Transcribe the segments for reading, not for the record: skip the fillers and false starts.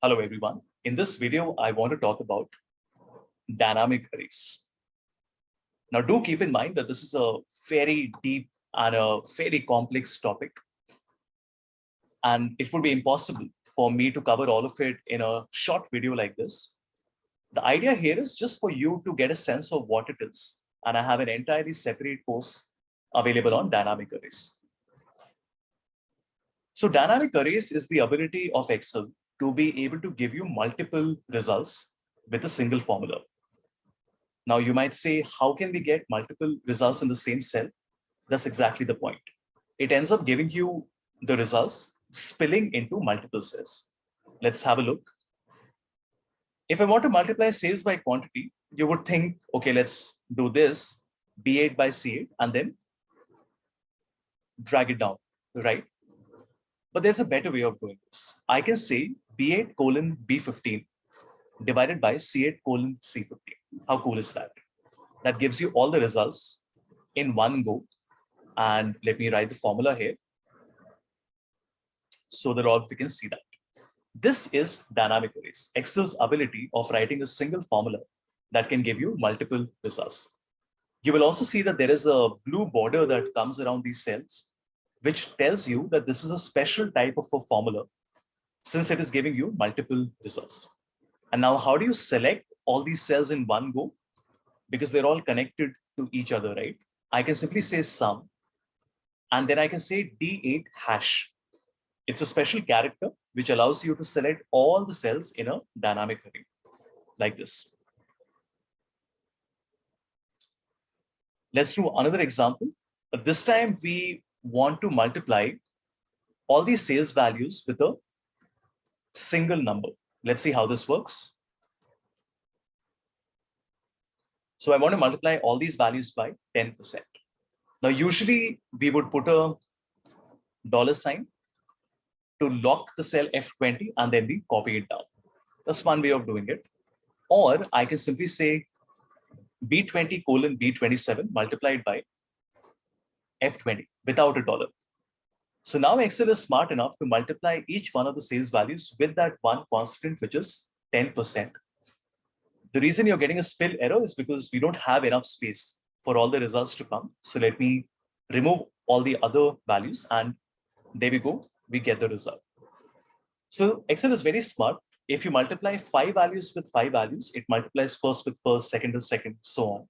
Hello everyone. In this video, I want to talk about dynamic arrays. Now do keep in mind that this is a very deep and a very complex topic. And it would be impossible for me to cover all of it in a short video like this. The idea here is just for you to get a sense of what it is. And I have an entirely separate course available on dynamic arrays. So dynamic arrays is the ability of Excel to be able to give you multiple results with a single formula. Now you might say, how can we get multiple results in the same cell? That's exactly the point. It ends up giving you the results spilling into multiple cells. Let's have a look. If I want to multiply sales by quantity, you would think, okay, let's do this, B8 by C8, and then drag it down, right? But there's a better way of doing this. I can say B8 colon B15 divided by C8 colon C15. How cool is that? That gives you all the results in one go. And let me write the formula here so that all we can see that. This is dynamic arrays, Excel's ability of writing a single formula that can give you multiple results. You will also see that there is a blue border that comes around these cells, which tells you that this is a special type of a formula since it is giving you multiple results. And now how do you select all these cells in one go? Because they're all connected to each other, right? I can simply say sum, and then I can say D8 hash. It's a special character which allows you to select all the cells in a dynamic array like this. Let's do another example. But this time we want to multiply all these sales values with a single number. Let's see how this works. So I want to multiply all these values by 10%. Now, usually we would put a $sign to lock the cell F20 and then we copy it down. That's one way of doing it. Or I can simply say B20 colon B27 multiplied by F20 without a dollar. So now Excel is smart enough to multiply each one of the sales values with that one constant, which is 10%. The reason you're getting a spill error is because we don't have enough space for all the results to come. So let me remove all the other values and there we go, we get the result. So Excel is very smart. If you multiply 5 values with 5 values, it multiplies first with first, second with second, so on.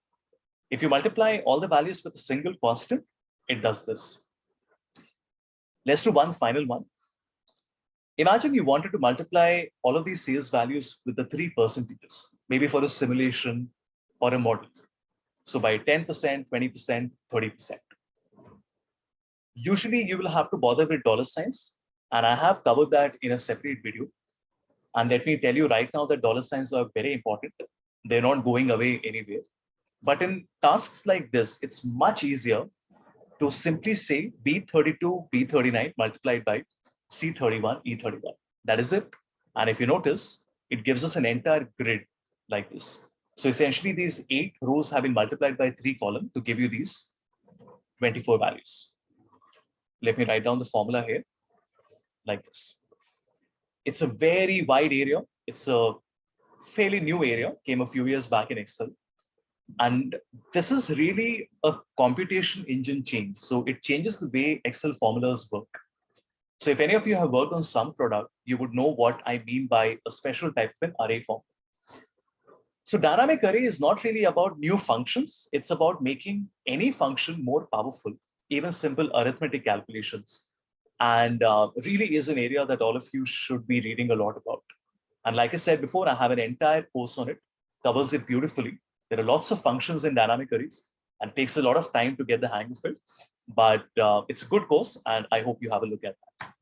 If you multiply all the values with a single constant, it does this. Let's do one final one. Imagine you wanted to multiply all of these sales values with the 3 percentages, maybe for a simulation or a model. So by 10%, 20%, 30%. Usually you will have to bother with $signs, and I have covered that in a separate video. And let me tell you right now that $signs are very important. They're not going away anywhere. But in tasks like this, it's much easier to simply say B32, B39 multiplied by C31, E31. That is it. And if you notice, it gives us an entire grid like this. So essentially these 8 rows have been multiplied by 3 columns to give you these 24 values. Let me write down the formula here like this. It's a very wide area. It's a fairly new area, came a few years back in Excel. And this is really a computation engine change. So it changes the way Excel formulas work. So if any of you have worked on some product, you would know what I mean by a special type of an array form. So dynamic array is not really about new functions. It's about making any function more powerful, even simple arithmetic calculations. And really is an area that all of you should be reading a lot about. And like I said before, I have an entire course on it, covers it beautifully. There are lots of functions in dynamic arrays and it takes a lot of time to get the hang of it. But it's a good course and I hope you have a look at that.